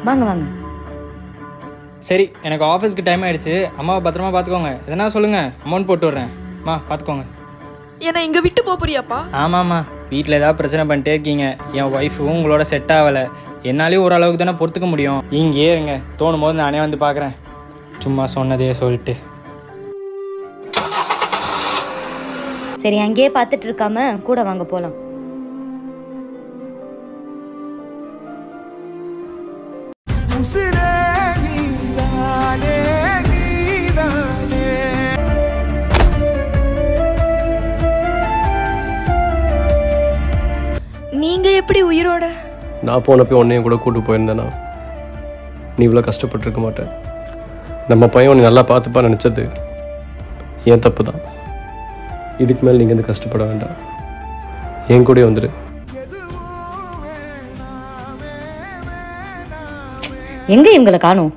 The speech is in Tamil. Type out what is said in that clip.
வாங்க வாங்க. சரி, எனக்கு ஆஃபீஸ்க்கு டைம் ஆயிடுச்சு. அம்மாவை பத்திரமா பார்த்துக்கோங்க. எதனா சொல்லுங்கள், அமௌண்ட் போட்டு விட்றேன். அம்மா பார்த்துக்கோங்க. ஏன்னா இங்கே விட்டு போறியாப்பா? ஆமாம்மா, வீட்டில் ஏதாவது பிரச்சனை பண்ணிட்டே இருக்கீங்க. என் ஒய்ஃபும் உங்களோட செட் ஆகலை. என்னாலேயும் ஓரளவுக்கு தானே பொறுத்துக்க முடியும். இங்கேயே இருங்க, தோணும் போது நானே வந்து பார்க்குறேன். சும்மா சொன்னதே சொல்லிட்டு. சரி, அங்கேயே பார்த்துட்டு இருக்காம கூட வாங்க போகலாம். நீங்க எப்படி உயிரோட? நான் போனப்போ உன்னையும் கூட கூட்டு போயிருந்தேன்னா நீ இவ்வளோ கஷ்டப்பட்டுருக்க மாட்டேன். நம்ம பையன் உன்னை நல்லா பார்த்துப்பா நினச்சது ஏன் தப்பு தான். இதுக்கு மேலே நீங்கள் வந்து கஷ்டப்பட வேண்டாம். என் கூட வந்துடு. எங்க இவங்களை காணும்?